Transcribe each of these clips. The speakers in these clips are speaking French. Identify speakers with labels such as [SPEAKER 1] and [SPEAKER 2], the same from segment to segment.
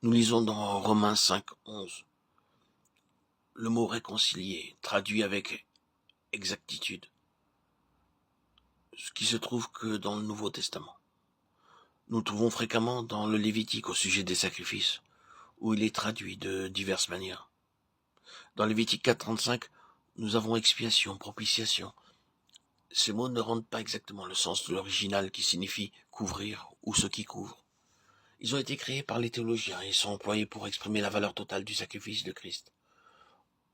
[SPEAKER 1] Nous lisons dans Romains 5, 11, le mot réconcilier, traduit avec exactitude, ce qui se trouve que dans le Nouveau Testament. Nous le trouvons fréquemment dans le Lévitique au sujet des sacrifices, où il est traduit de diverses manières. Dans Lévitique 4, 35, nous avons expiation, propitiation. Ces mots ne rendent pas exactement le sens de l'original qui signifie couvrir ou ce qui couvre. Ils ont été créés par les théologiens et sont employés pour exprimer la valeur totale du sacrifice de Christ,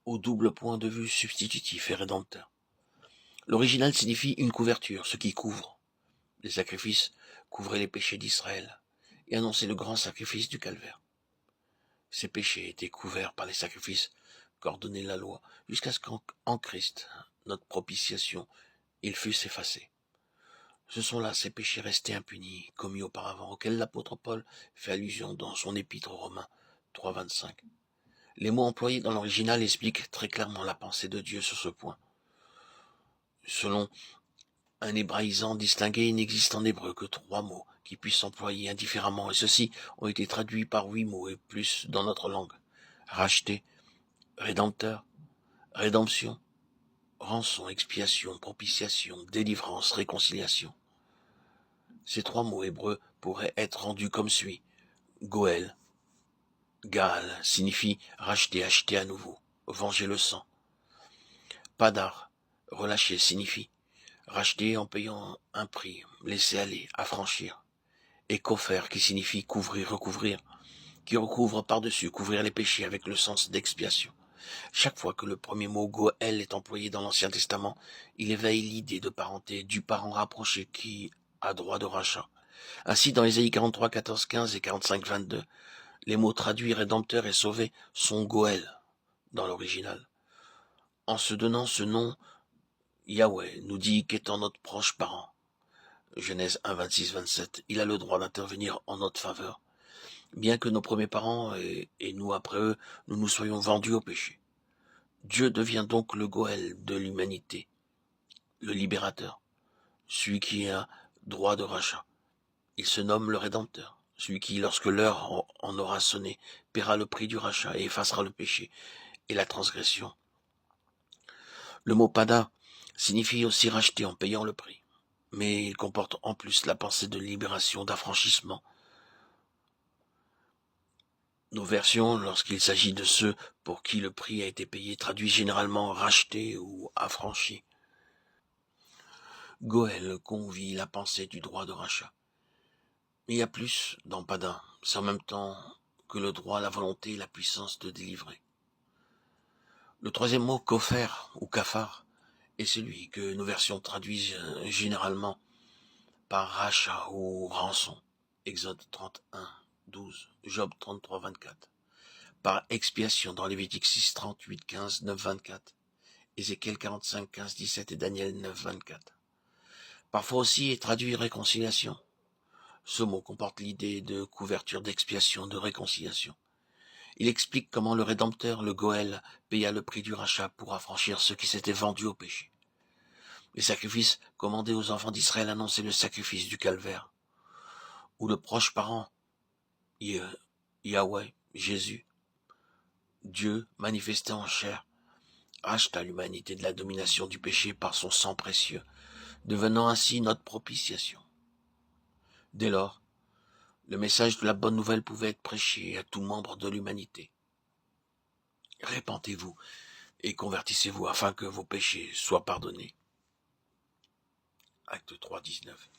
[SPEAKER 1] au double point de vue substitutif et rédempteur. L'original signifie une couverture, ce qui couvre. Les sacrifices couvraient les péchés d'Israël et annonçaient le grand sacrifice du calvaire. Ces péchés étaient couverts par les sacrifices qu'ordonnait la loi, jusqu'à ce qu'en Christ, notre propitiation, ils fussent effacés. Ce sont là ces péchés restés impunis, commis auparavant, auxquels l'apôtre Paul fait allusion dans son épître aux Romains 3, 25. Les mots employés dans l'original expliquent très clairement la pensée de Dieu sur ce point. Selon un hébraïsant distingué, il n'existe en hébreu que 3 mots qui puissent s'employer indifféremment, et ceux-ci ont été traduits par 8 mots et plus dans notre langue. Racheter, rédempteur, rédemption, rançon, expiation, propitiation, délivrance, réconciliation. Ces 3 mots hébreux pourraient être rendus comme suit. Goël, Gaal, signifie racheter, acheter à nouveau, venger le sang. Padar, relâcher, signifie racheter en payant un prix, laisser aller, affranchir. Et Kofer, qui signifie couvrir, recouvrir, qui recouvre par-dessus, couvrir les péchés avec le sens d'expiation. Chaque fois que le premier mot Goël est employé dans l'Ancien Testament, il éveille l'idée de parenté du parent rapproché qui a droit de rachat. Ainsi, dans Ésaïe 43, 14, 15 et 45, 22, les mots traduits rédempteur et sauvé sont Goël dans l'original. En se donnant ce nom, Yahweh nous dit qu'étant notre proche parent, Genèse 1, 26, 27, il a le droit d'intervenir en notre faveur, bien que nos premiers parents et nous après eux, nous nous soyons vendus au péché. Dieu devient donc le Goël de l'humanité, le libérateur, celui qui a droit de rachat. Il se nomme le Rédempteur, celui qui, lorsque l'heure en aura sonné, paiera le prix du rachat et effacera le péché et la transgression. Le mot pada signifie aussi racheter en payant le prix, mais il comporte en plus la pensée de libération, d'affranchissement. Nos versions, lorsqu'il s'agit de ceux pour qui le prix a été payé, traduisent généralement racheté ou affranchi. Goël convie la pensée du droit de rachat. Mais il y a plus dans Pada, c'est en même temps que le droit, la volonté et la puissance de délivrer. Le troisième mot, kofer ou kafar, est celui que nos versions traduisent généralement par rachat ou rançon. Exode 31, 12, Job 33, 24. Par expiation dans Lévitique 6, 38, 15, 9, 24. Ézéchiel 45, 15, 17 et Daniel 9, 24. Parfois aussi est traduit réconciliation. Ce mot comporte l'idée de couverture, d'expiation, de réconciliation. Il explique comment le Rédempteur, le Goël, paya le prix du rachat pour affranchir ceux qui s'étaient vendus au péché. Les sacrifices commandés aux enfants d'Israël annonçaient le sacrifice du calvaire, où le proche parent, Yahweh, Jésus, Dieu manifesté en chair, racheta l'humanité de la domination du péché par son sang précieux, devenant ainsi notre propitiation. Dès lors, le message de la bonne nouvelle pouvait être prêché à tout membre de l'humanité. Répentez-vous et convertissez-vous afin que vos péchés soient pardonnés. Acte 3, 19.